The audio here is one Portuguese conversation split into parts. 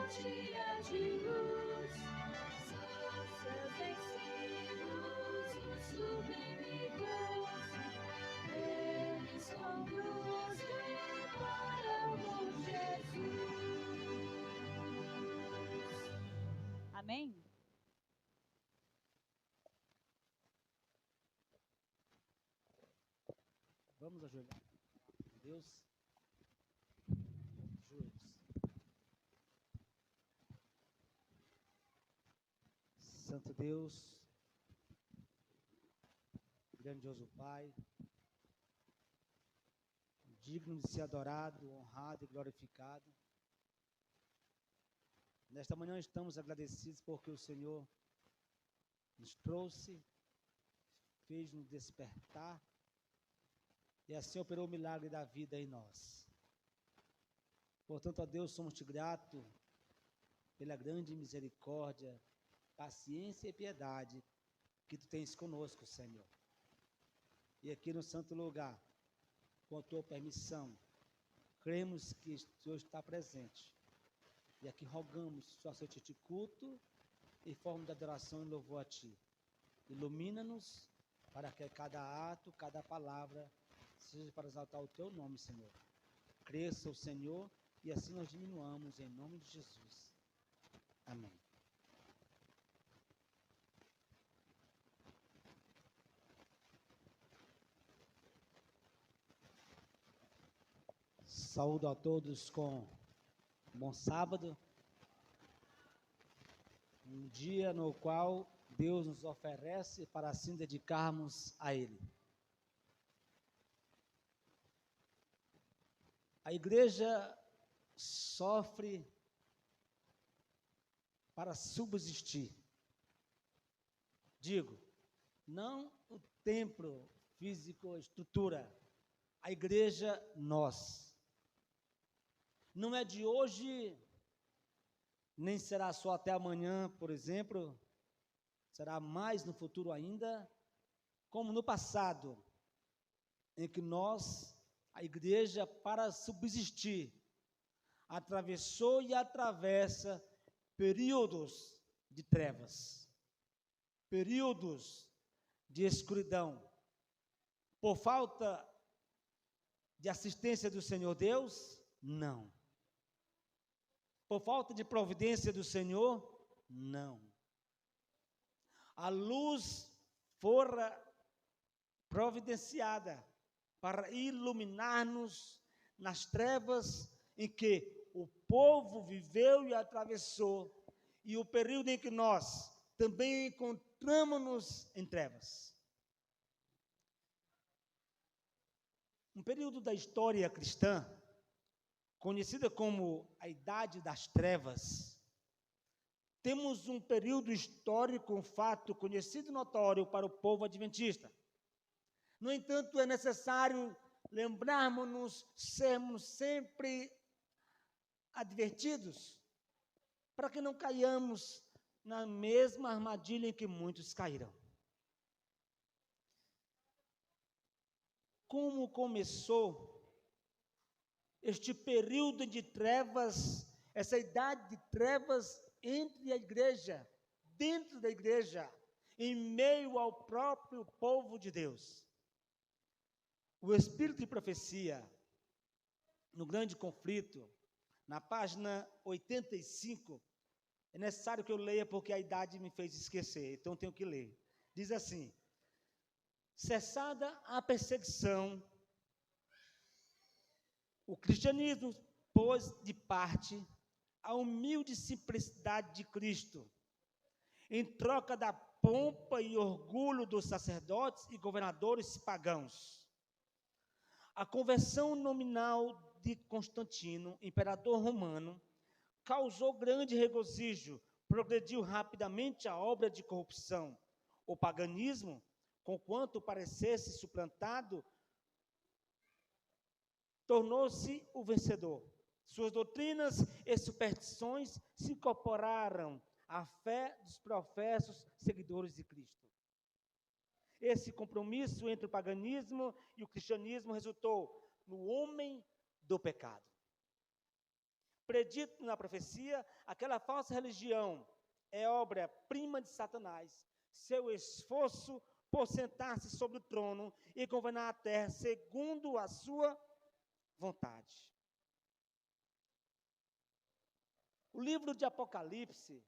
cheia de luz, são seus ensinos sublimidos, eles conduzem para o bom Jesus. Amém? Vamos ajoelhar. Deus, joelhos. Santo Deus, grandioso Pai, digno de ser adorado, honrado e glorificado. Nesta manhã estamos agradecidos porque o Senhor nos trouxe, fez-nos despertar e assim operou o milagre da vida em nós. Portanto, a Deus somos-te gratos pela grande misericórdia, paciência e piedade que tu tens conosco, Senhor. E aqui no santo lugar, com a tua permissão, cremos que o Senhor está presente. E aqui rogamos, Senhor, aceite este culto em forma de adoração e louvor a ti. Ilumina-nos para que cada ato, cada palavra seja para exaltar o teu nome, Senhor. Cresça o Senhor e assim nós diminuamos em nome de Jesus. Amém. Saúdo a todos com um bom sábado, um dia no qual Deus nos oferece para assim dedicarmos a Ele. A igreja sofre para subsistir. Digo, não o templo físico, a estrutura, a igreja, nós. Não é de hoje, nem será só até amanhã, por exemplo, será mais no futuro ainda, como no passado, em que nós, a igreja, para subsistir, atravessou e atravessa períodos de trevas, períodos de escuridão, por falta de assistência do Senhor Deus? Não. Por falta de providência do Senhor? Não. A luz fora providenciada para iluminar-nos nas trevas em que o povo viveu e atravessou, e o período em que nós também encontramos-nos em trevas. Um período da história cristã, conhecida como a Idade das Trevas, temos um período histórico, um fato conhecido e notório para o povo adventista. No entanto, é necessário lembrarmos-nos, sermos sempre advertidos, para que não caiamos na mesma armadilha em que muitos caíram. Como começou este período de trevas, essa idade de trevas entre a igreja, dentro da igreja, em meio ao próprio povo de Deus? O espírito de profecia, no grande conflito, na página 85, é necessário que eu leia porque a idade me fez esquecer, então tenho que ler. Diz assim: cessada a perseguição, o cristianismo pôs de parte a humilde simplicidade de Cristo, em troca da pompa e orgulho dos sacerdotes e governadores pagãos. A conversão nominal de Constantino, imperador romano, causou grande regozijo, progrediu rapidamente a obra de corrupção. O paganismo, conquanto parecesse suplantado, tornou-se o vencedor. Suas doutrinas e superstições se incorporaram à fé dos professos seguidores de Cristo. Esse compromisso entre o paganismo e o cristianismo resultou no homem do pecado. predito na profecia, aquela falsa religião é obra-prima de Satanás. Seu esforço por sentar-se sobre o trono e governar a terra segundo a sua vontade. O livro de Apocalipse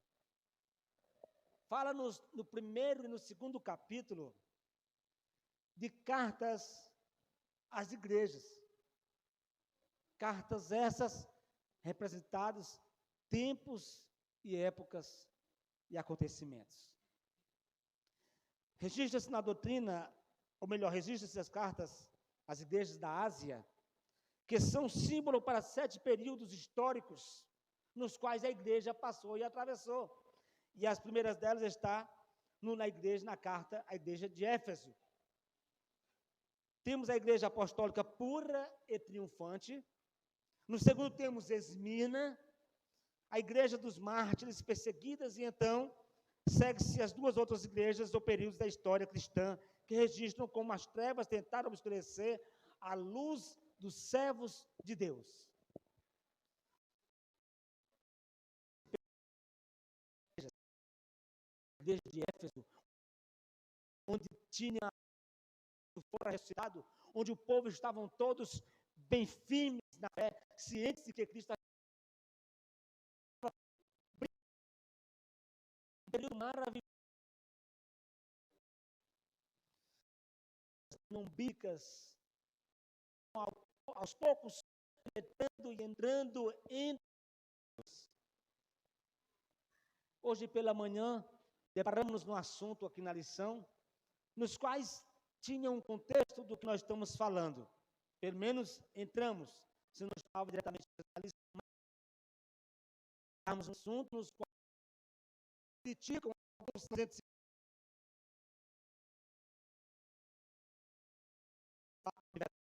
fala no primeiro e no segundo capítulo de cartas às igrejas. Cartas essas representadas tempos e épocas e acontecimentos. Registra-se na doutrina, ou melhor, registra-se as cartas às igrejas da Ásia, que são símbolo para 7 períodos históricos nos quais a igreja passou e atravessou. E as primeiras delas está na carta à igreja de Éfeso. Temos a igreja apostólica pura e triunfante. No segundo temos Esmirna, a igreja dos mártires perseguidas, e então segue-se as 2 outras igrejas ou períodos da história cristã que registram como as trevas tentaram obscurecer a luz dos servos de Deus. A igreja de Éfeso, onde tinha o fora ressuscitado, onde o povo estavam todos bem firmes na fé, cientes de que Cristo período maravilhoso, bicas, aos poucos entrando em. Hoje pela manhã deparamos no assunto aqui na lição, nos quais tinha um contexto do que nós estamos falando. Pelo menos entramos, se não estava diretamente na lição, mas um assunto nos quais criticam alguns de verdade.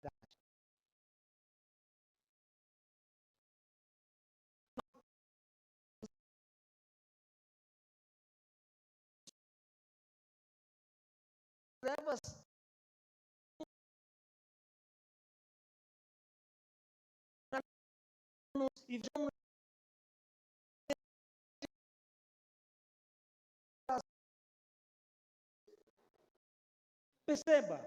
Trevas e vemos perceba,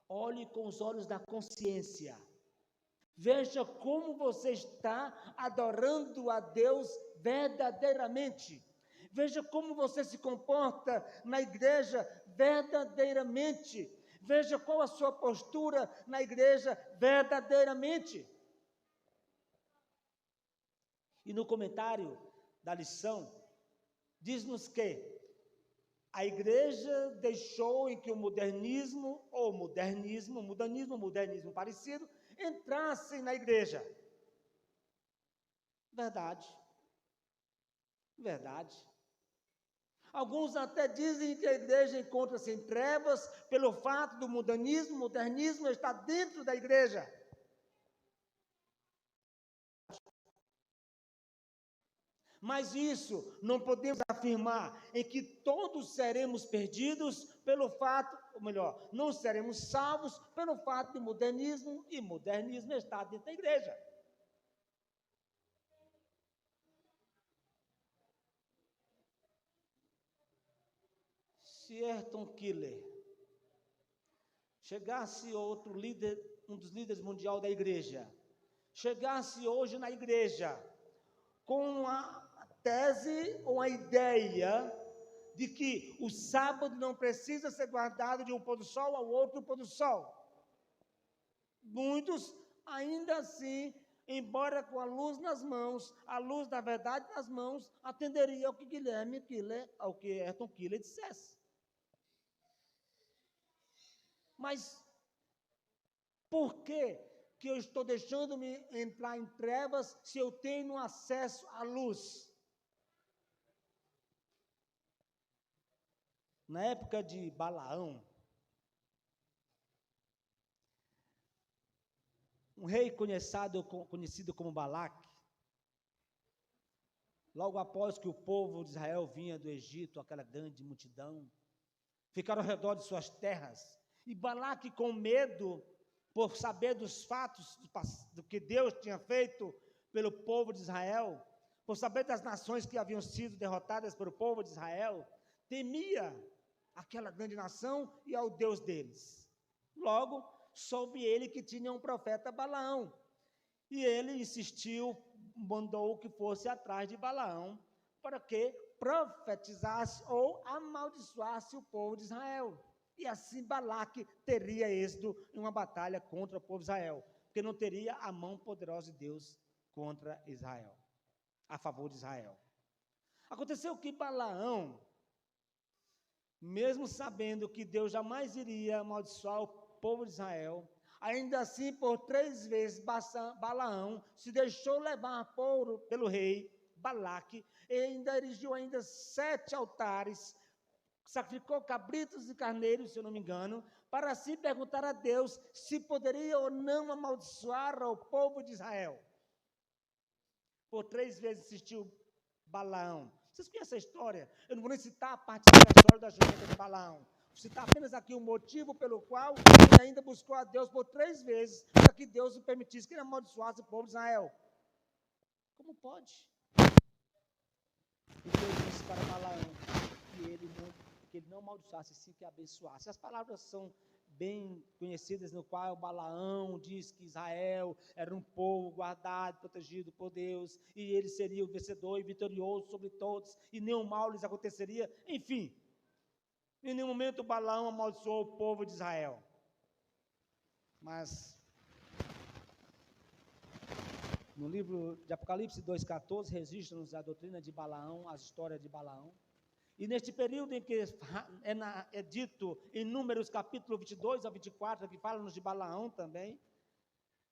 olhe com os olhos da consciência, veja como você está adorando a Deus verdadeiramente, veja como você se comporta na igreja verdadeiramente, veja qual a sua postura na igreja verdadeiramente. E no comentário da lição, diz-nos que a igreja deixou em que o modernismo parecido, entrassem na igreja. Verdade. Verdade. Alguns até dizem que a igreja encontra-se em trevas pelo fato do modernismo estar dentro da igreja. Mas isso não podemos afirmar em que todos seremos perdidos pelo fato, ou melhor, não seremos salvos pelo fato de modernismo estar dentro da igreja. Se Ayrton Keller chegasse outro líder, um dos líderes mundial da igreja, chegasse hoje na igreja com a tese ou a ideia de que o sábado não precisa ser guardado de um pôr do sol ao outro pôr do sol. Muitos, ainda assim, embora com a luz nas mãos, a luz da verdade nas mãos, atenderiam ao que Ayrton Keller dissesse. Mas por que eu estou deixando-me entrar em trevas se eu tenho acesso à luz? Na época de Balaão, um rei conhecido como Balaque, logo após que o povo de Israel vinha do Egito, aquela grande multidão, ficaram ao redor de suas terras, e Balaque, com medo por saber dos fatos do que Deus tinha feito pelo povo de Israel, por saber das nações que haviam sido derrotadas pelo povo de Israel, temia aquela grande nação e ao Deus deles. Logo, soube ele que tinha um profeta Balaão, e ele insistiu, mandou que fosse atrás de Balaão, para que profetizasse ou amaldiçoasse o povo de Israel. E assim Balaque teria êxito em uma batalha contra o povo de Israel, porque não teria a mão poderosa de Deus contra Israel, a favor de Israel. Aconteceu que Balaão, mesmo sabendo que Deus jamais iria amaldiçoar o povo de Israel, ainda assim, por 3 vezes, Balaão se deixou levar pelo rei Balaque, e ainda erigiu 7 altares, sacrificou cabritos e carneiros, se eu não me engano, para assim perguntar a Deus se poderia ou não amaldiçoar o povo de Israel. Por 3 vezes insistiu Balaão. Vocês conhecem a história? Eu não vou nem citar a parte da história da jumenta de Balaão. Vou citar apenas aqui o motivo pelo qual ele ainda buscou a Deus por 3 vezes, para que Deus o permitisse que ele amaldiçoasse o povo de Israel. Como pode? E Deus disse para Balaão que ele não amaldiçoasse, sim que abençoasse. As palavras são bem conhecidas, no qual Balaão diz que Israel era um povo guardado, protegido por Deus, e ele seria o vencedor e vitorioso sobre todos, e nenhum mal lhes aconteceria. Enfim, em nenhum momento Balaão amaldiçoou o povo de Israel. Mas no livro de Apocalipse 2,14, registra-nos a doutrina de Balaão, as histórias de Balaão. E neste período em que é dito em Números capítulo 22 a 24, que fala-nos de Balaão também,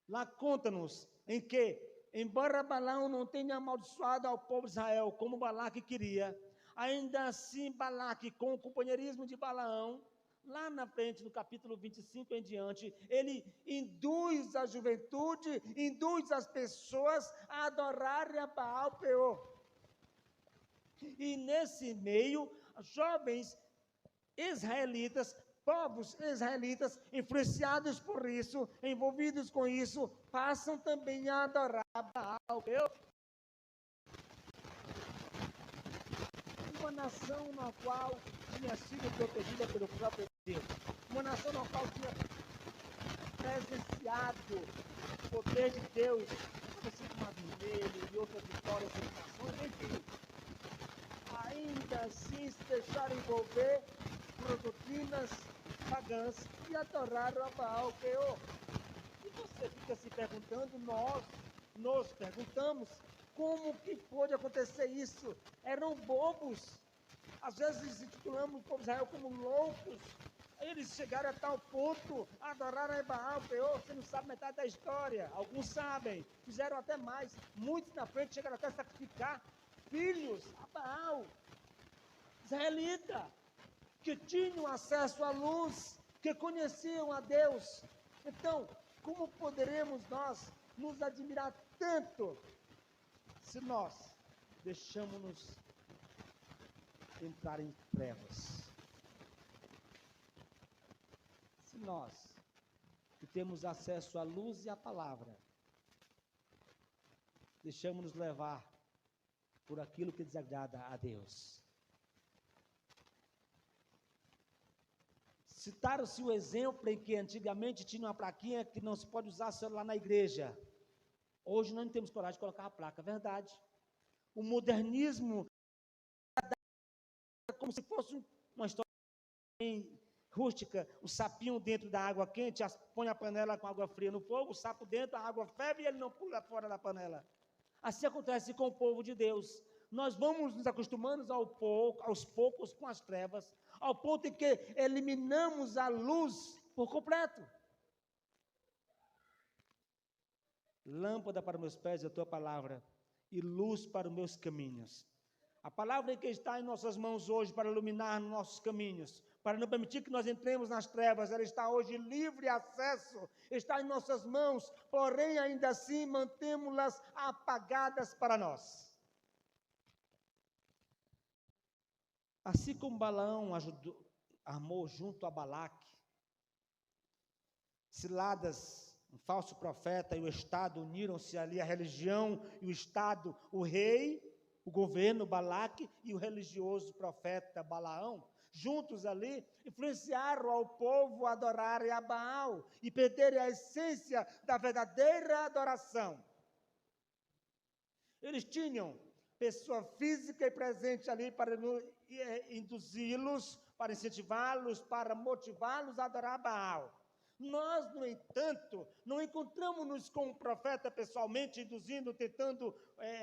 lá conta-nos em que, embora Balaão não tenha amaldiçoado ao povo de Israel como Balaque queria, ainda assim Balaque, com o companheirismo de Balaão, lá na frente, no capítulo 25 em diante, ele induz a juventude, induz as pessoas a adorarem a Baal Peor. E nesse meio, jovens israelitas, povos israelitas, influenciados por isso, envolvidos com isso, passam também a adorar Baal Peor. Uma nação na qual tinha sido protegida pelo próprio Deus, uma nação na qual tinha presenciado o poder de Deus, assim como a vermelho e outras vitórias de nações, enfim, ainda assim se deixaram envolver por doutrinas pagãs e adoraram a Baal Peor. E você fica se perguntando, nós nos perguntamos, como que pôde acontecer isso? Eram bobos. Às vezes intitulamos o povo de Israel como loucos. Eles chegaram a tal ponto, adoraram a Baal Peor. Você não sabe metade da história. Alguns sabem, fizeram até mais. Muitos na frente chegaram até a sacrificar filhos a Baal. Israelita, que tinham acesso à luz, que conheciam a Deus. Então, como poderemos nós nos admirar tanto se nós deixamos-nos entrar em trevas? Se nós, que temos acesso à luz e à palavra, deixamos-nos levar por aquilo que desagrada a Deus. Citaram-se o exemplo em que antigamente tinha uma plaquinha que não se pode usar celular na igreja. Hoje nós não temos coragem de colocar a placa, é verdade. O modernismo é como se fosse uma história bem rústica, o sapinho dentro da água quente, põe a panela com água fria no fogo, o sapo dentro, a água ferve e ele não pula fora da panela. Assim acontece com o povo de Deus. Nós vamos nos acostumando aos poucos com as trevas, ao ponto em que eliminamos a luz por completo. Lâmpada para meus pés é a tua palavra, e luz para os meus caminhos. A palavra que está em nossas mãos hoje para iluminar nossos caminhos, para não permitir que nós entremos nas trevas, ela está hoje livre acesso, está em nossas mãos, porém ainda assim mantemos-las apagadas para nós. Assim como Balaão armou junto a Balaque, ciladas, um falso profeta e o Estado uniram-se ali, a religião e o Estado, o rei, o governo, Balaque, e o religioso profeta Balaão, juntos ali, influenciaram ao povo a adorarem a Baal e perderem a essência da verdadeira adoração. Eles tinham pessoa física e presente ali para induzi-los, para incentivá-los, para motivá-los a adorar Baal. Nós, no entanto, não encontramos-nos com o profeta pessoalmente, induzindo, tentando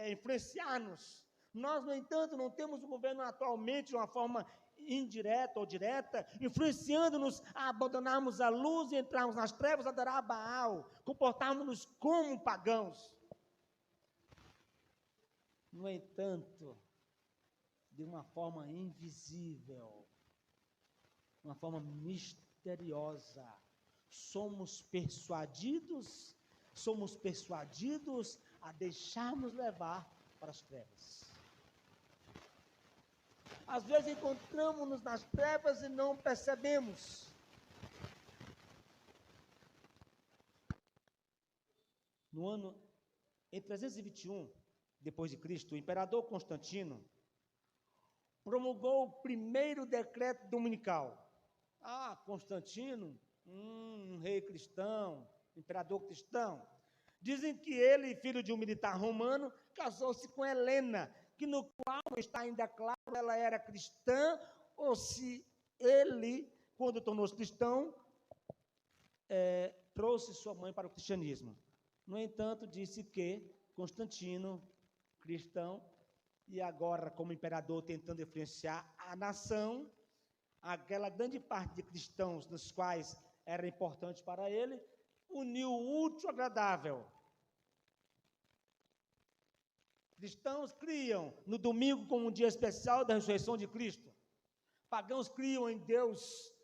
influenciar-nos. Nós, no entanto, não temos o governo atualmente de uma forma indireta ou direta, influenciando-nos a abandonarmos a luz e entrarmos nas trevas, adorar a Baal, comportarmos-nos como pagãos. No entanto, de uma forma invisível, uma forma misteriosa, somos persuadidos a deixarmos levar para as trevas. Às vezes encontramos-nos nas trevas e não percebemos. No ano em 321 depois de Cristo, o imperador Constantino promulgou o primeiro decreto dominical. Constantino, um rei cristão, imperador cristão. Dizem que ele, filho de um militar romano, casou-se com Helena, que no qual está ainda claro se ela era cristã ou se ele, quando tornou-se cristão, trouxe sua mãe para o cristianismo. No entanto, disse que Constantino, cristão, e agora como imperador tentando influenciar a nação, aquela grande parte de cristãos dos quais era importante para ele, uniu o útil ao agradável. Cristãos criam no domingo como um dia especial da ressurreição de Cristo. Pagãos criam em Deus,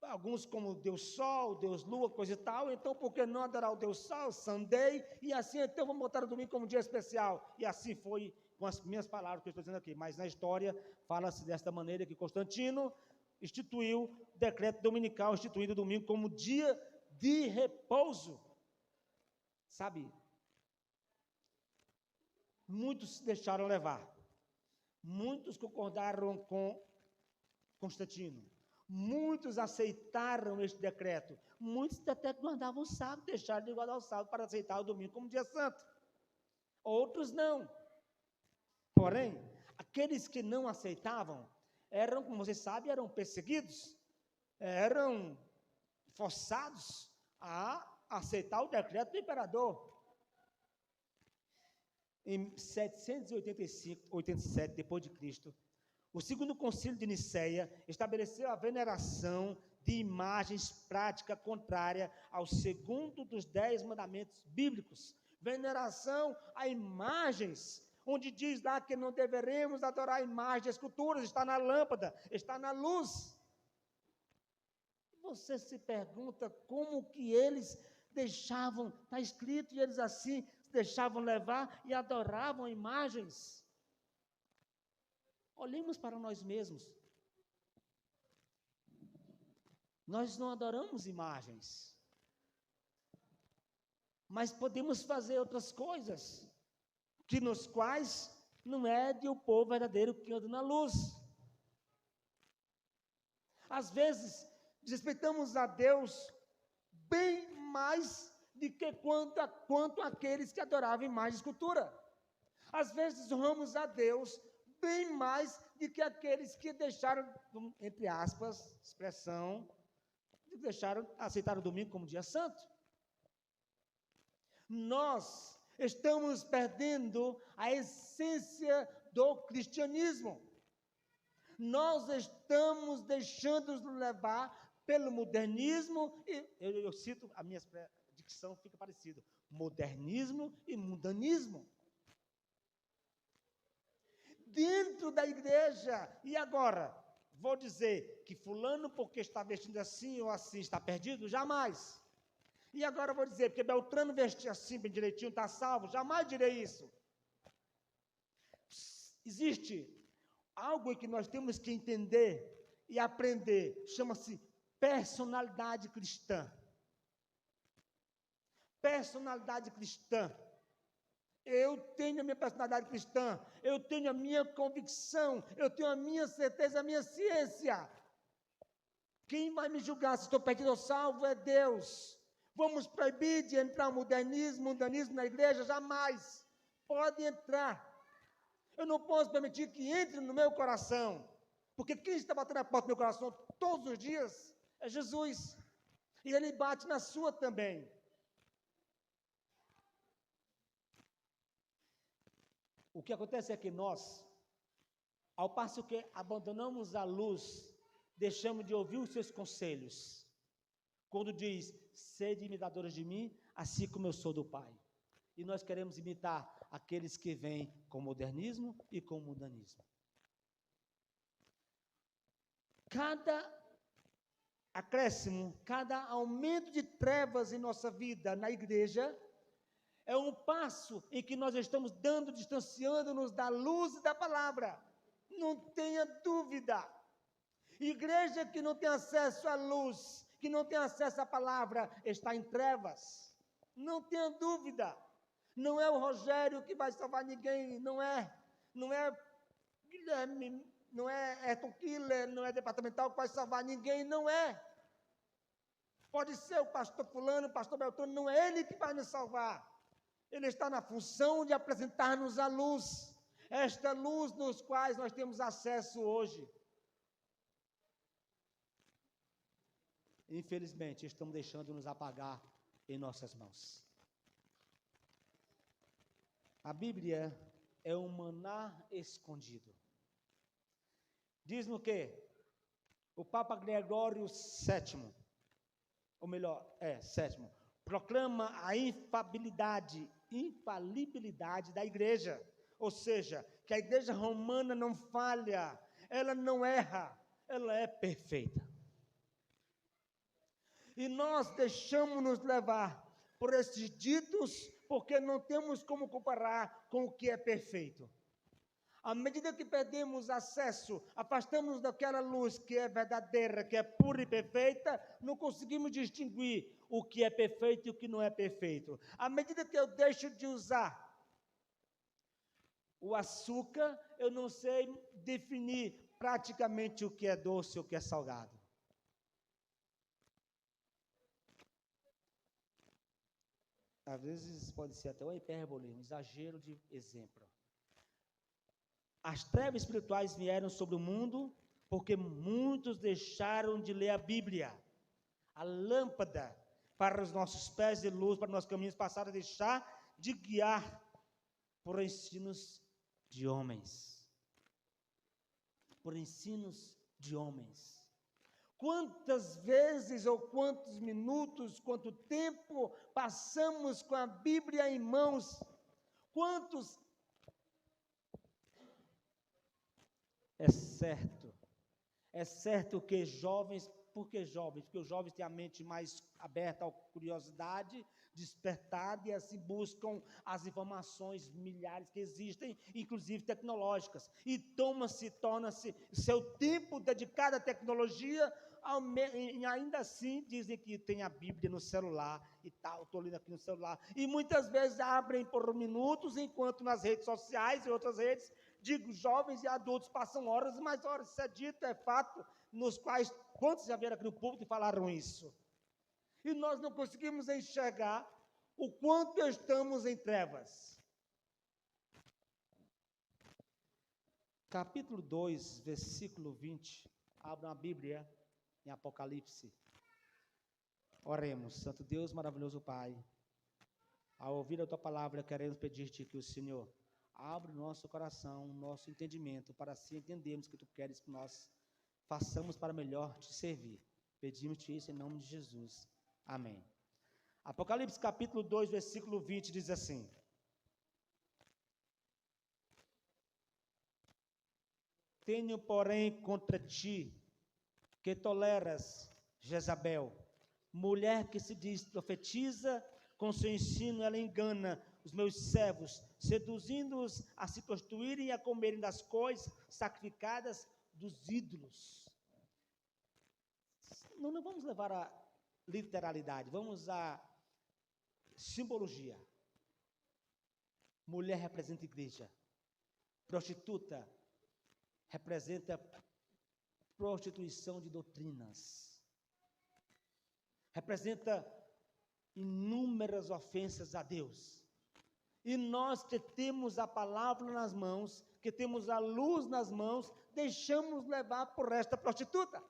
alguns como Deus Sol, Deus Lua, coisa e tal. Então, por que não adorar o Deus Sol, Sunday? E assim, então, vamos botar o domingo como um dia especial. E assim foi com as minhas palavras que eu estou dizendo aqui. Mas na história, fala-se desta maneira que Constantino instituiu o decreto dominical, instituindo o domingo como dia de repouso. Sabe? Muitos se deixaram levar. Muitos concordaram com Constantino. Muitos aceitaram este decreto. Muitos até guardavam o sábado, deixaram de guardar o sábado para aceitar o domingo como dia santo. Outros não. Porém, aqueles que não aceitavam, eram, como vocês sabem, eram perseguidos, eram forçados a aceitar o decreto do imperador. Em 787 depois de Cristo, o segundo concílio de Nicéia estabeleceu a veneração de imagens prática contrária ao segundo dos 10 mandamentos bíblicos. Veneração a imagens, onde diz lá que não deveremos adorar imagens de esculturas, está na lâmpada, está na luz. Você se pergunta como que eles deixavam, está escrito, e eles assim deixavam levar e adoravam imagens. Olhemos para nós mesmos. Nós não adoramos imagens, mas podemos fazer outras coisas, que nos quais não é de o povo verdadeiro que anda na luz. Às vezes, desrespeitamos a Deus bem mais do que quanto aqueles que adoravam imagem e escultura. Às vezes, honramos a Deus bem mais do que aqueles que deixaram, entre aspas, expressão, aceitaram o domingo como dia santo. Nós estamos perdendo a essência do cristianismo. Nós estamos deixando-nos levar pelo modernismo, e eu cito, a minha dicção fica parecida, modernismo e mundanismo. Dentro da igreja, e agora? Vou dizer que fulano, porque está vestindo assim ou assim, está perdido? Jamais. E agora vou dizer, porque Beltrano vestir assim, bem direitinho, está salvo? Jamais direi isso. Existe algo que nós temos que entender e aprender, chama-se personalidade cristã. personalidade cristã. Eu tenho a minha personalidade cristã, eu tenho a minha convicção, eu tenho a minha certeza, a minha ciência. Quem vai me julgar se estou perdido ou salvo é Deus. Vamos proibir de entrar mundanismo na igreja? Jamais. Pode entrar. Eu não posso permitir que entre no meu coração, porque quem está batendo a porta do meu coração todos os dias é Jesus. E Ele bate na sua também. O que acontece é que nós, ao passo que abandonamos a luz, deixamos de ouvir os seus conselhos. Quando diz, sede imitadores de mim, assim como eu sou do Pai. E nós queremos imitar aqueles que vêm com modernismo e com mundanismo. Cada acréscimo, cada aumento de trevas em nossa vida na igreja, é um passo em que nós estamos dando, distanciando-nos da luz e da palavra. Não tenha dúvida. Igreja que não tem acesso à luz, que não tem acesso à palavra, está em trevas. Não tenha dúvida. Não é o Rogério que vai salvar ninguém, não é Guilherme, não é Ayrton Killer, não é departamental que vai salvar ninguém, não é. Pode ser o pastor fulano, o pastor Beltrano, não é ele que vai nos salvar. Ele está na função de apresentar-nos a luz, esta luz nos quais nós temos acesso hoje. Infelizmente, estamos deixando-nos apagar em nossas mãos. A Bíblia é um maná escondido. Diz-me o quê? O Papa Gregório VII, ou melhor, sétimo, proclama a infalibilidade da igreja. Ou seja, que a igreja romana não falha, ela não erra, ela é perfeita. E nós deixamos-nos levar por esses ditos, porque não temos como comparar com o que é perfeito. À medida que perdemos acesso, afastamos daquela luz que é verdadeira, que é pura e perfeita, não conseguimos distinguir o que é perfeito e o que não é perfeito. À medida que eu deixo de usar o açúcar, eu não sei definir praticamente o que é doce e o que é salgado. Às vezes pode ser até uma hipérbole, um exagero de exemplo. As trevas espirituais vieram sobre o mundo porque muitos deixaram de ler a Bíblia. A lâmpada para os nossos pés e luz para os nossos caminhos passaram a deixar de guiar por ensinos de homens. Por ensinos de homens. Quantas vezes ou quantos minutos, quanto tempo passamos com a Bíblia em mãos? Quantos? É certo que jovens, por que jovens? Porque os jovens têm a mente mais aberta à curiosidade, despertada e assim buscam as informações milhares que existem, inclusive tecnológicas. E torna-se seu tempo dedicado à tecnologia, e ainda assim dizem que tem a Bíblia no celular e tal, estou lendo aqui no celular. E muitas vezes abrem por minutos, enquanto nas redes sociais e outras redes, digo, jovens e adultos passam horas e mais horas. Isso é dito, é fato, nos quais, quantos já vieram aqui no público e falaram isso? E nós não conseguimos enxergar o quanto estamos em trevas. Capítulo 2, versículo 20. Abram a Bíblia em Apocalipse. Oremos. Santo Deus, maravilhoso Pai, ao ouvir a Tua palavra, queremos pedir-te que o Senhor abra o nosso coração, o nosso entendimento, para assim entendermos que Tu queres que nós façamos para melhor Te servir. Pedimos-te isso em nome de Jesus. Amém. Apocalipse capítulo 2, versículo 20 diz assim: Tenho, porém, contra ti que toleras Jezabel, mulher que se diz profetiza, com seu ensino ela engana os meus servos, seduzindo-os a se prostituírem e a comerem das coisas sacrificadas dos ídolos. Não vamos levar a literalidade, vamos Simbologia. Mulher representa igreja. Prostituta representa prostituição de doutrinas. Representa inúmeras ofensas a Deus. E nós que temos a palavra nas mãos, que temos a luz nas mãos, deixamos levar por esta prostituta.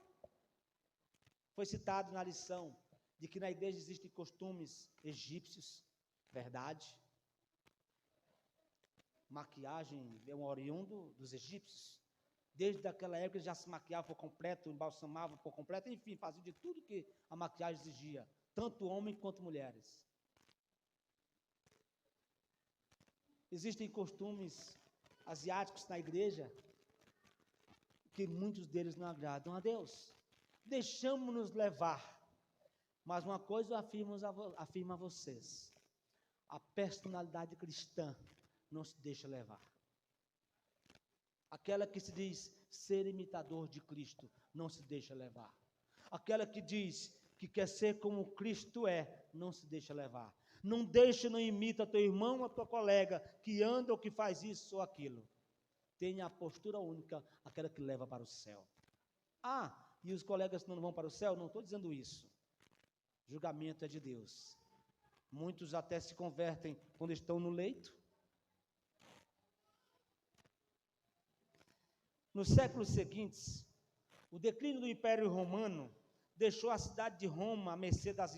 Foi citado na lição de que na igreja existem costumes egípcios, verdade. Maquiagem é um oriundo dos egípcios. Desde aquela época já se maquiava por completo, embalsamava por completo, enfim, fazia de tudo que a maquiagem exigia, tanto homens quanto mulheres. Existem costumes asiáticos na igreja que muitos deles não agradam a Deus. Deixamos-nos levar. Mas uma coisa eu afirmo a vocês: a personalidade cristã não se deixa levar. Aquela que se diz ser imitador de Cristo não se deixa levar. Aquela que diz que quer ser como Cristo não se deixa levar. Não deixa, não imita teu irmão ou tua colega que anda ou que faz isso ou aquilo. Tenha a postura única, aquela que leva para o céu. E os colegas não vão para o céu? Não estou dizendo isso. Julgamento é de Deus. Muitos até se convertem quando estão no leito. Nos séculos seguintes, o declínio do Império Romano deixou a cidade de Roma à mercê das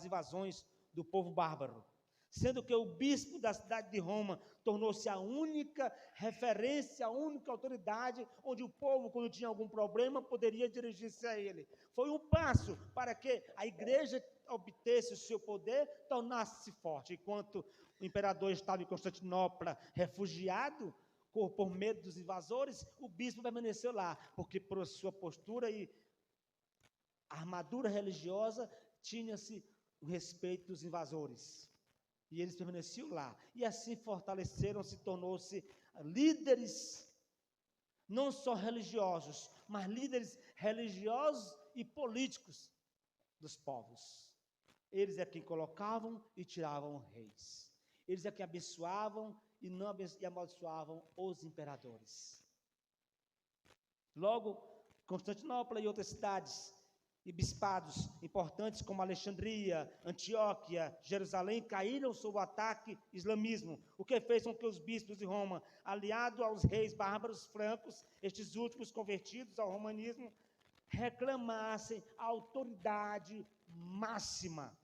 invasões do povo bárbaro, sendo que o bispo da cidade de Roma tornou-se a única referência, a única autoridade onde o povo, quando tinha algum problema, poderia dirigir-se a ele. Foi um passo para que a igreja obtesse o seu poder, tornasse-se forte. Enquanto o imperador estava em Constantinopla, refugiado, por medo dos invasores, o bispo permaneceu lá, porque por sua postura e armadura religiosa, tinha-se o respeito dos invasores. E eles permaneciam lá. E assim fortaleceram-se, tornou-se líderes, não só religiosos, mas líderes religiosos e políticos dos povos. Eles é quem colocavam e tiravam reis. Eles é que abençoavam e amaldiçoavam os imperadores. Logo, Constantinopla e outras cidades e bispados importantes como Alexandria, Antioquia, Jerusalém caíram sob o ataque islamismo, o que fez com que os bispos de Roma, aliados aos reis bárbaros francos, estes últimos convertidos ao romanismo, reclamassem a autoridade máxima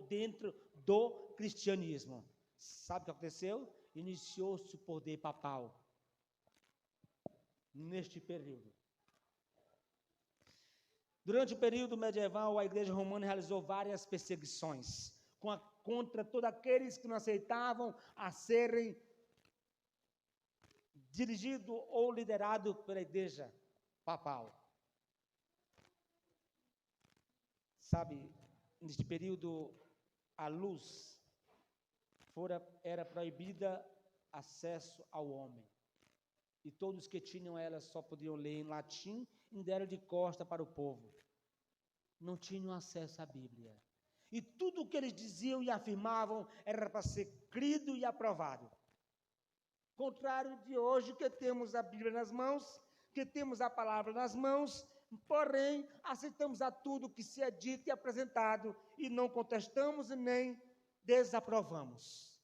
dentro do cristianismo. Sabe o que aconteceu? Iniciou-se o poder papal neste período. Durante o período medieval, a igreja romana realizou várias perseguições contra todos aqueles que não aceitavam a serem dirigidos ou liderados pela igreja papal. Sabe, neste período, a luz era proibida acesso ao homem. E todos que tinham ela só podiam ler em latim e deram de costa para o povo. Não tinham acesso à Bíblia. E tudo o que eles diziam e afirmavam era para ser crido e aprovado. Contrário de hoje, que temos a Bíblia nas mãos, que temos a palavra nas mãos, porém, aceitamos a tudo que se é dito e apresentado e não contestamos e nem desaprovamos.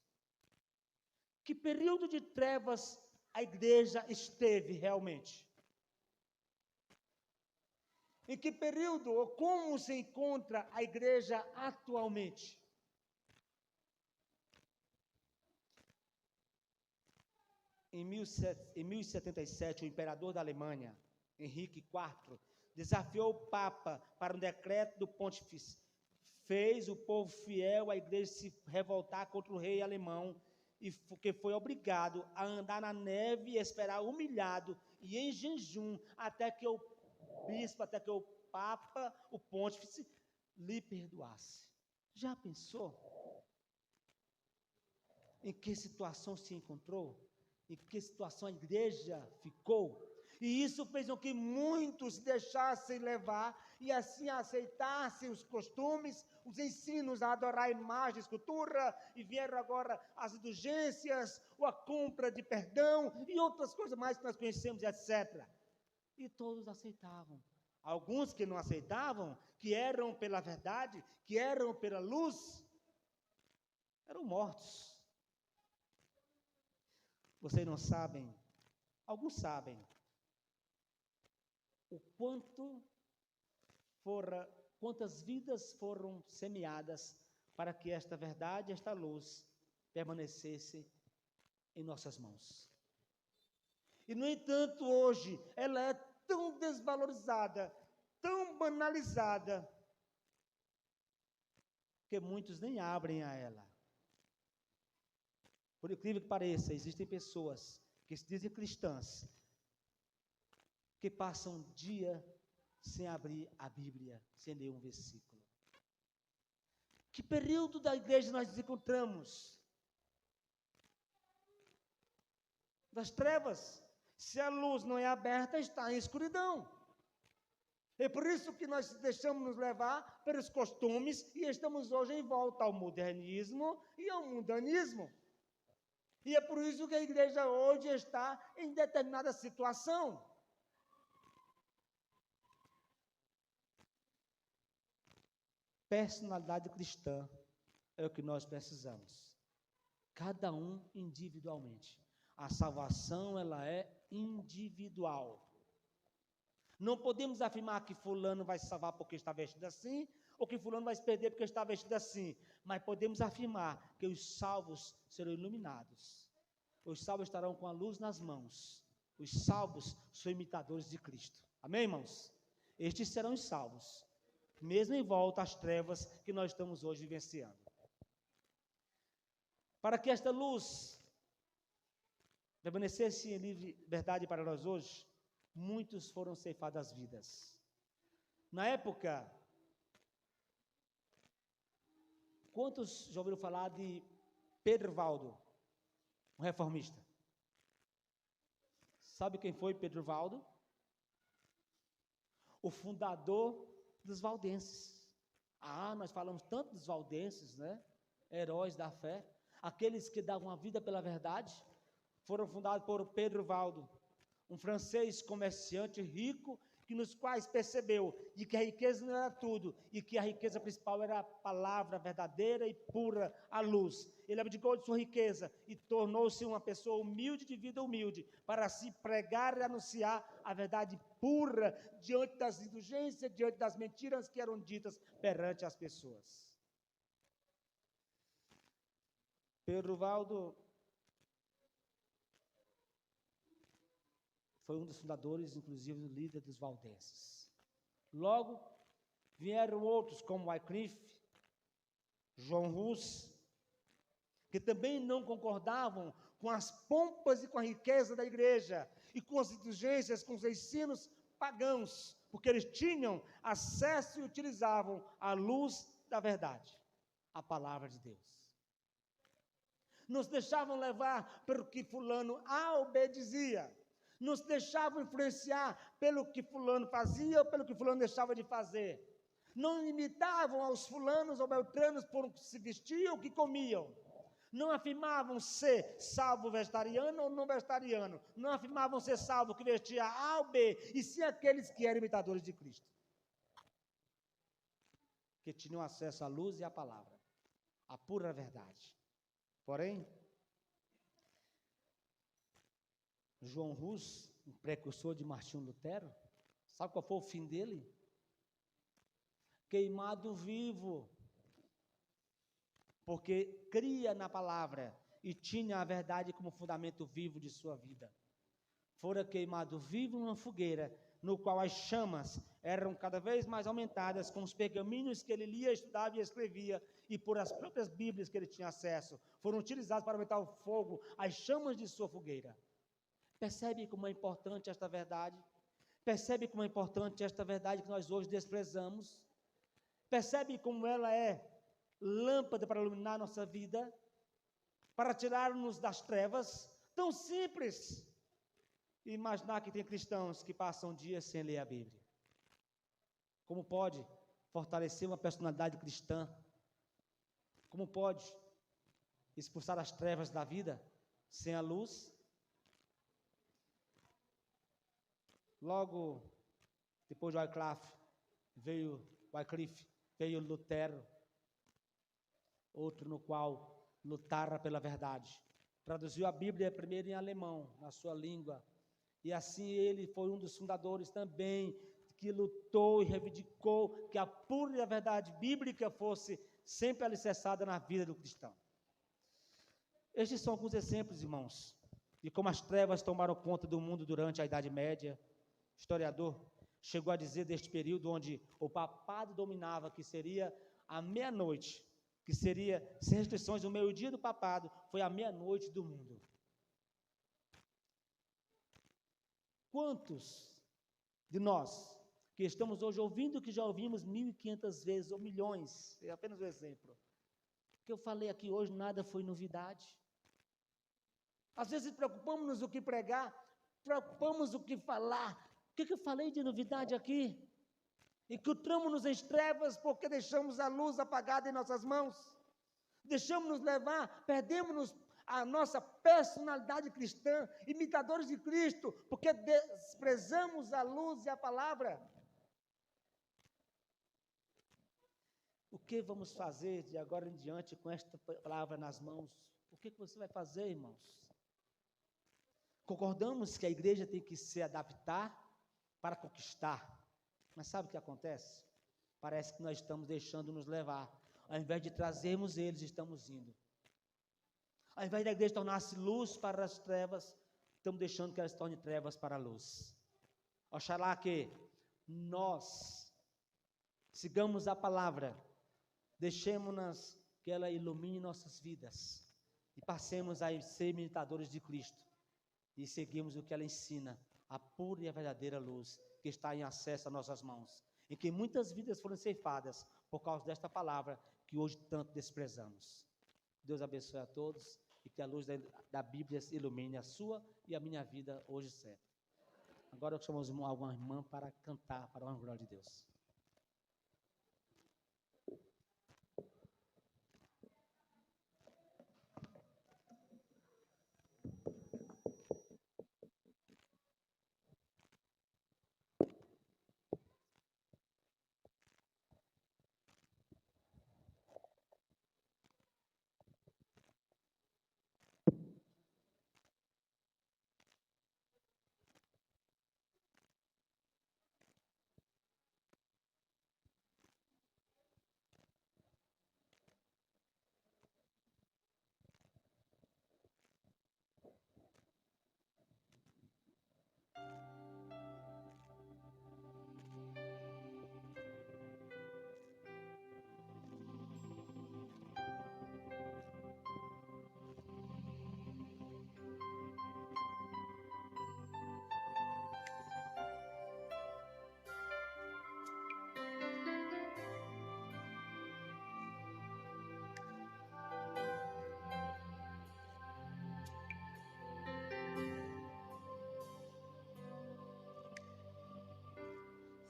Que período de trevas a igreja esteve realmente? Em que período ou como se encontra a igreja atualmente? Em 1077, o imperador da Alemanha, Henrique IV, desafiou o Papa para um decreto do pontífice. Fez o povo fiel à igreja se revoltar contra o rei alemão, e que foi obrigado a andar na neve e esperar humilhado e em jejum até que o bispo, até que o Papa, o pontífice, lhe perdoasse. Já pensou? Em que situação se encontrou? Em que situação a igreja ficou? E isso fez com que muitos se deixassem levar e assim aceitassem os costumes, os ensinos a adorar a imagem, a escultura, e vieram agora as indulgências, ou a compra de perdão e outras coisas mais que nós conhecemos, etc. E todos aceitavam. Alguns que não aceitavam, que eram pela verdade, que eram pela luz, eram mortos. Vocês não sabem, alguns sabem, quantas vidas foram semeadas para que esta verdade, esta luz, permanecesse em nossas mãos. E, no entanto, hoje, ela é tão desvalorizada, tão banalizada, que muitos nem abrem a ela. Por incrível que pareça, existem pessoas que se dizem cristãs, que passam um dia sem abrir a Bíblia, sem ler um versículo. Que período da igreja nós nos encontramos? Das trevas. Se a luz não é aberta, está em escuridão. É por isso que nós deixamos nos levar pelos costumes e estamos hoje em volta ao modernismo e ao mundanismo. E é por isso que a igreja hoje está em determinada situação. Personalidade cristã é o que nós precisamos. Cada um individualmente. A salvação, ela é individual. Não podemos afirmar que fulano vai se salvar porque está vestido assim, ou que fulano vai se perder porque está vestido assim. Mas podemos afirmar que os salvos serão iluminados. Os salvos estarão com a luz nas mãos. Os salvos são imitadores de Cristo. Amém, irmãos? Estes serão os salvos, mesmo em volta às trevas que nós estamos hoje vivenciando. Para que esta luz permanecesse em liberdade para nós hoje, muitos foram ceifados as vidas. Na época, quantos já ouviram falar de Pedro Valdo, um reformista? Sabe quem foi Pedro Valdo? O fundador dos valdenses. Nós falamos tanto dos valdenses, né? Heróis da fé. Aqueles que davam a vida pela verdade, foram fundados por Pedro Valdo, um francês comerciante rico, que nos quais percebeu de que a riqueza não era tudo, e que a riqueza principal era a palavra verdadeira e pura, a luz. Ele abdicou de sua riqueza e tornou-se uma pessoa humilde, de vida humilde, para se pregar e anunciar a verdade pura, diante das indulgências, diante das mentiras que eram ditas perante as pessoas. Pedro Valdo foi um dos fundadores, inclusive, do líder dos valdenses. Logo, vieram outros como Wycliffe, João Hus, que também não concordavam com as pompas e com a riqueza da igreja, e com as indulgências, com os ensinos pagãos, porque eles tinham acesso e utilizavam a luz da verdade, a palavra de Deus. Nos deixavam levar pelo que fulano obedizia, nos deixavam influenciar pelo que fulano fazia ou pelo que fulano deixava de fazer. Não imitavam aos fulanos ou beltranos por o que se vestiam ou que comiam. Não afirmavam ser salvo vegetariano ou não vegetariano. Não afirmavam ser salvo que vestia A ou B, e sim aqueles que eram imitadores de Cristo, que tinham acesso à luz e à palavra, a pura verdade. Porém, João Hus, um precursor de Martinho Lutero, sabe qual foi o fim dele? Queimado vivo, porque cria na palavra e tinha a verdade como fundamento vivo de sua vida. Fora queimado vivo numa fogueira, no qual as chamas eram cada vez mais aumentadas com os pergaminhos que ele lia, estudava e escrevia, e por as próprias Bíblias que ele tinha acesso, foram utilizados para aumentar o fogo, as chamas de sua fogueira. Percebe como é importante esta verdade? Percebe como é importante esta verdade que nós hoje desprezamos? Percebe como ela é lâmpada para iluminar nossa vida? Para tirar-nos das trevas? Tão simples. E imaginar que tem cristãos que passam dias sem ler a Bíblia. Como pode fortalecer uma personalidade cristã? Como pode expulsar as trevas da vida sem a luz? Logo depois de Wycliffe, veio Lutero, outro no qual lutara pela verdade. Traduziu a Bíblia primeiro em alemão, na sua língua. E assim ele foi um dos fundadores também, que lutou e reivindicou que a pura e a verdade bíblica fosse sempre alicerçada na vida do cristão. Estes são alguns exemplos, irmãos, de como as trevas tomaram conta do mundo durante a Idade Média. O historiador chegou a dizer deste período onde o papado dominava, que seria a meia-noite, que seria, sem restrições, o meio-dia do papado, foi a meia-noite do mundo. Quantos de nós que estamos hoje ouvindo que já ouvimos 1.500 vezes, ou milhões, é apenas um exemplo. O que eu falei aqui hoje, nada foi novidade. Às vezes preocupamos-nos o que pregar, preocupamos o que falar. O que eu falei de novidade aqui? Encontramos-nos em trevas porque deixamos a luz apagada em nossas mãos. Deixamos-nos levar, perdemos a nossa personalidade cristã, imitadores de Cristo, porque desprezamos a luz e a palavra. O que vamos fazer de agora em diante com esta palavra nas mãos? O que você vai fazer, irmãos? Concordamos que a igreja tem que se adaptar para conquistar. Mas sabe o que acontece? Parece que nós estamos deixando nos levar. Ao invés de trazermos eles, estamos indo. Ao invés da igreja tornar-se luz para as trevas, estamos deixando que ela se torne trevas para a luz. Oxalá que nós sigamos a palavra, deixemos-nos que ela ilumine nossas vidas e passemos a ser imitadores de Cristo e seguimos o que ela ensina, a pura e a verdadeira luz que está em acesso às nossas mãos, em que muitas vidas foram ceifadas por causa desta palavra que hoje tanto desprezamos. Deus abençoe a todos e que a luz da Bíblia ilumine a sua e a minha vida hoje sempre. Agora eu chamo alguma irmã para cantar para a glória de Deus.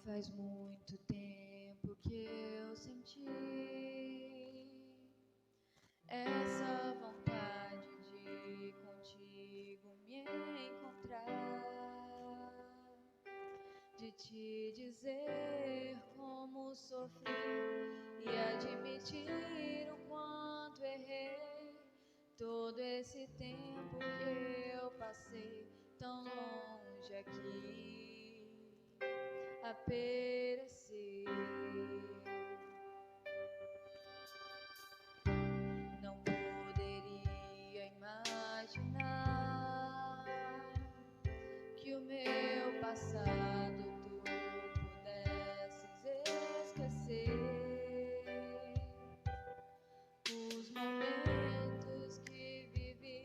Faz muito tempo que eu senti essa vontade de contigo me encontrar, de te dizer como sofri e admitir o quanto errei. Todo esse tempo que eu passei tão longe aqui a perecer. Não poderia imaginar que o meu passado tu pudesses esquecer. Os momentos que vivi,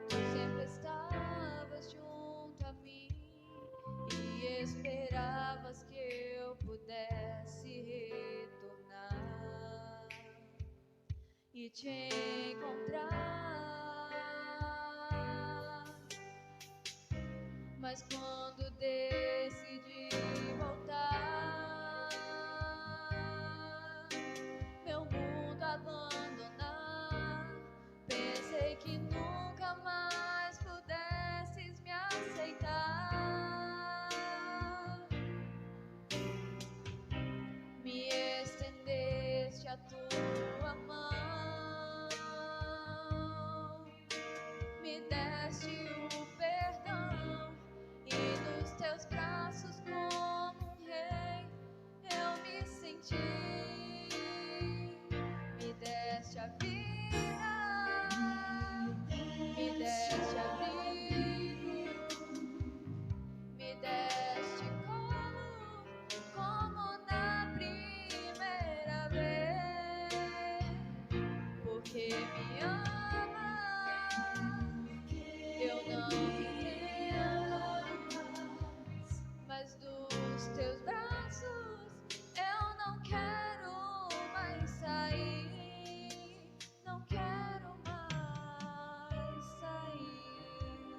tu sempre estavas junto a mim e esperavas que eu pudesse retornar e te encontrar. Mas quando decidi voltar, meu mundo abandonar, pensei que nunca mais pudesses me aceitar. Me estendeste a tua mão, me deste o perdão, e nos teus braços como um rei eu me senti. Me deste a vida, me deste abrigo, me deste colo, como na primeira vez. Porque me amas, eu não entendo, mas dos teus braços eu não quero mais sair, não quero mais sair.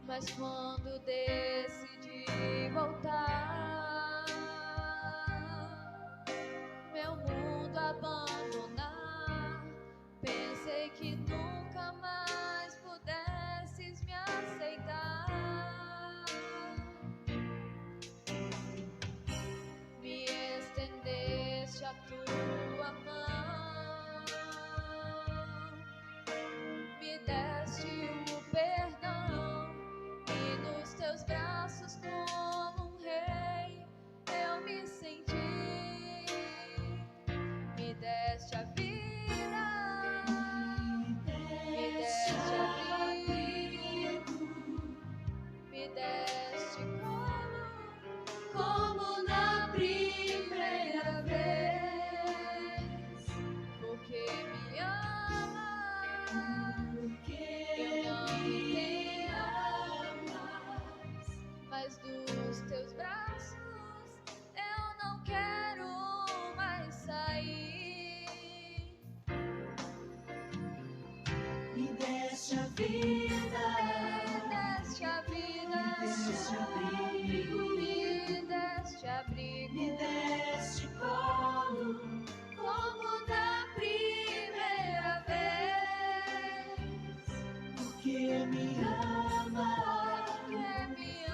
Mas quando decidi voltar, meu mundo abandonar, pensei que nunca mais pudesses me aceitar. Me estendeste a tua mão, me deste o perdão, e nos teus braços como um rei eu me senti. Me deste a vida, me deste abrigo, me deste colo, como na primeira vez. Porque me amas, eu não entendo, mas dos teus braços eu não quero mais sair. Me deste a vida, Me deste a vida, me deste abrigo, me deste abrigo, me deste colo, como na primeira vez. porque me ama, Porque me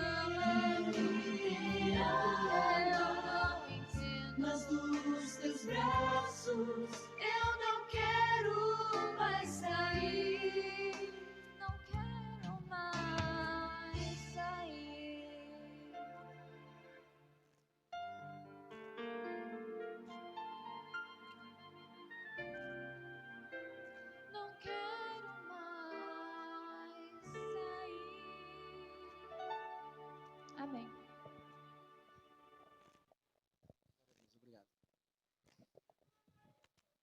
ama, eu não entendo, mas dos teus braços eu não quero mais sair, não quero mais sair. Não quero mais sair. Amém. Obrigado.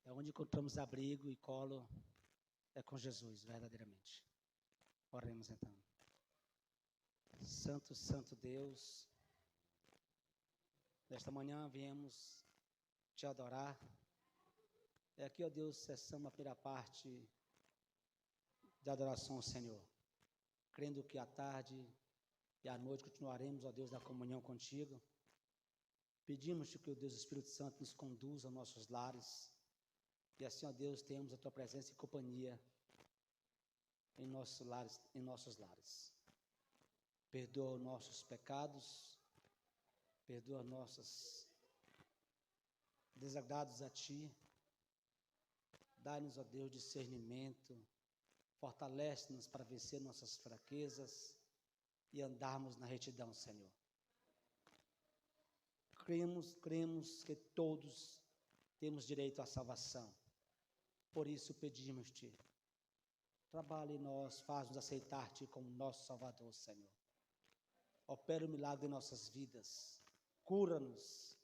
É onde encontramos abrigo e colo, é com Jesus, verdadeiramente. Oremos então. Santo, Santo Deus, nesta manhã viemos te adorar. É aqui, ó Deus, cessamos a primeira parte de adoração ao Senhor, crendo que à tarde e à noite continuaremos, ó Deus, na comunhão contigo. Pedimos-te que o Deus Espírito Santo nos conduza aos nossos lares, e assim, ó Deus, tenhamos a tua presença e companhia em nossos lares. Perdoa os nossos pecados, perdoa nossos desagrados a ti. Dá-nos, ó Deus, discernimento, fortalece-nos para vencer nossas fraquezas e andarmos na retidão, Senhor. Cremos que todos temos direito à salvação. Por isso pedimos-te, trabalhe em nós, faz-nos aceitar-te como nosso Salvador, Senhor. opera o milagre em nossas vidas. Cura-nos.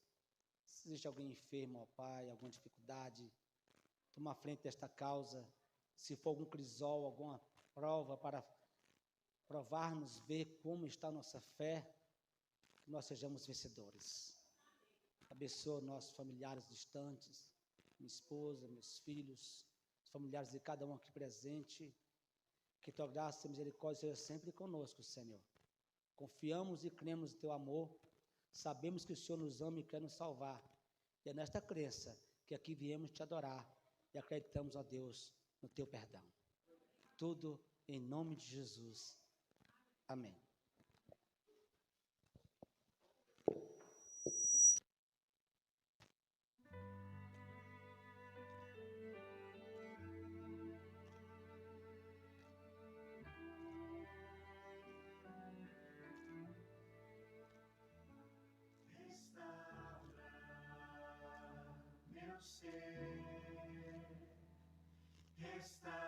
Se existe alguém enfermo, ó Pai, alguma dificuldade, toma a frente desta causa. Se for algum crisol, alguma prova para provar-nos, ver como está a nossa fé, que nós sejamos vencedores. Abençoa nossos familiares distantes, minha esposa, meus filhos, os familiares de cada um aqui presente. Que tua graça e misericórdia seja sempre conosco, Senhor. Confiamos e cremos no teu amor. Sabemos que o Senhor nos ama e quer nos salvar. E é nesta crença que aqui viemos te adorar e acreditamos, ó Deus, no teu perdão. Tudo em nome de Jesus. Amém. Restaura meu ser, restaura